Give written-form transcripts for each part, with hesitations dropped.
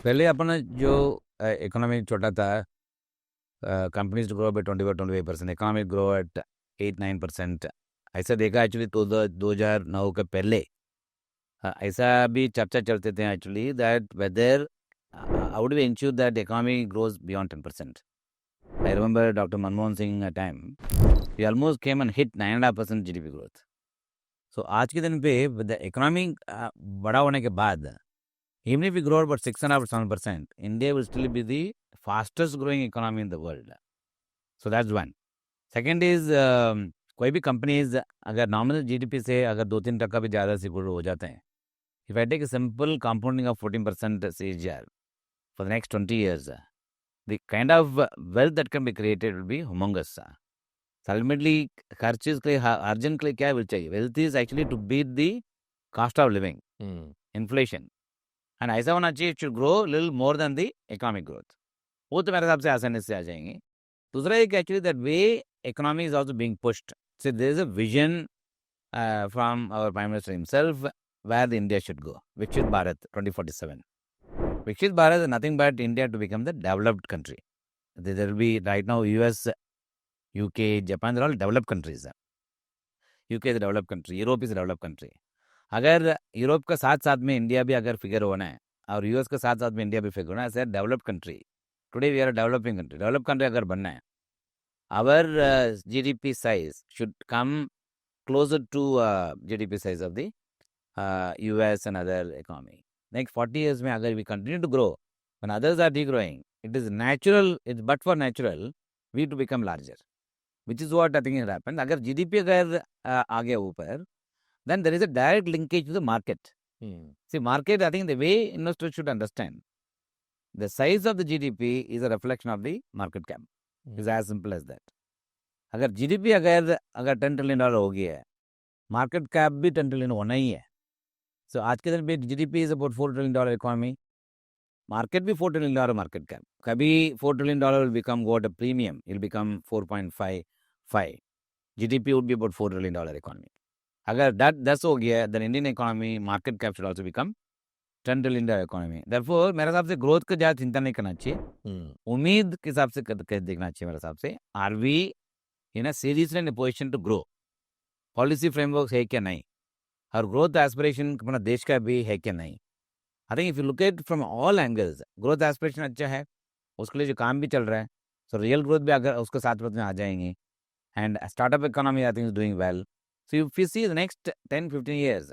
पहले अपना जो इकोनॉमी छोटा था, companies grow by 25% economy grow at 8-9%। ऐसा देखा एक्चुअली तो 2009 के पहले ऐसा भी चर्चा चलते थे actually that whether how do we ensure that economy grows beyond 10%. I remember Dr. Manmohan Singh at time, he almost came and hit 9.5% GDP growth. So आज के दिन पे with the economy बड़ा होने के बाद, even if we grow about 6.5-7%, India will still be the fastest growing economy in the world. So that's one. Second is कोई भी कंपनीज अगर नॉमिनल जीडीपी से अगर 2-3% भी ज़्यादा से ग्रो हो जाते हैं, if I take a simple compounding of 14% CAGR for the next 20 years, the kind of wealth that can be created will be humongous. So ultimately, हर चीज़ के लिए अर्जन के लिए क्या will चाहिए? Wealth is actually to beat the cost of living, inflation. And ऐसा होना चाहिए, it should grow little more than the economic growth. वो तो मेरे हिसाब से आसानी से आ जाएंगे. दूसरा एक actually that way economy is also being pushed. So there is a vision from our Prime Minister himself where the India should go. Viksit Bharat 2047. Viksit Bharat is nothing but India to become the developed country. There will be right now US, UK, Japan, they're all developed countries. UK is a developed country, Europe is a developed country. अगर Europe का साथ साथ में India भी अगर figure होना है और यूएस के साथ साथ में इंडिया भी फिगर होना है, ऐसे developed country. Today we are developing country. Developed country अगर बनना है, our GDP size should come closer to GDP size of the US and other economy. Next 40 years में अगर we continue to grow when others are degrowing, it is natural, it's but for natural we to become larger, which is what I think has happened. अगर GDP अगर आ गया ऊपर, then there is a direct linkage to the market. See, market, I think the way investors should understand, the size of the GDP is a reflection of the market cap. It's as simple as that. अगर GDP अगर $10 trillion हो गया है, market cap भी $10 trillion होना ही है. So आज के दिन पे GDP is about $4 trillion economy. Market भी $4 trillion market cap. कभी $4 trillion will become go at a premium. It will become 4.55. GDP would be about $4 trillion economy. अगर that's हो गया, then Indian economy market cap should also become $10 trillion economy. Therefore मेरे हिसाब से growth का ज़्यादा चिंता नहीं करना चाहिए. उम्मीद के हिसाब से देखना चाहिए मेरे हिसाब से. Are we in a seriously in a position to grow? Policy framework है क्या नहीं, और ग्रोथ एस्पिरेशन अपना देश का भी है क्या नहीं. I think if you look at from all angles, growth aspiration अच्छा है, उसके लिए जो काम भी चल रहा है, सो रियल ग्रोथ भी अगर उसके साथ में आ जाएंगे, and startup economy I think is doing well. So if you see the next 10-15 years,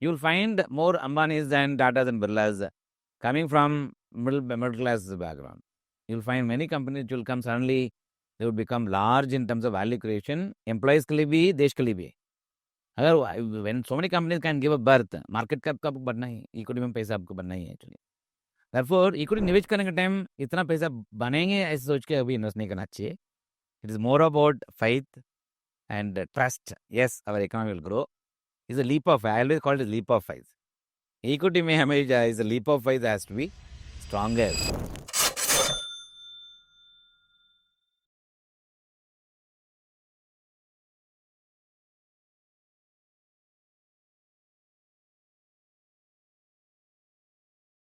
you will find more Ambanis and Tatas and Birlas coming from middle class background. You will find many companies which will come suddenly, they will become large in terms of value creation, employees के लिए भी, देश के लिए भी. अगर when so many companies can give a birth, market cap का आपको बनना ही, इक्विटी में पैसा आपको बनना ही है एक्चुअली. Therefore इक्विटी निवेश करने के टाइम इतना पैसा बनेंगे ऐसे सोच के अभी इन्वेस्ट नहीं करना चाहिए. It is more about faith and trust. Yes, our economy will grow. It's a leap of faith. I always call it a leap of faith. Equity में हमेशा is a leap of faith has to be stronger.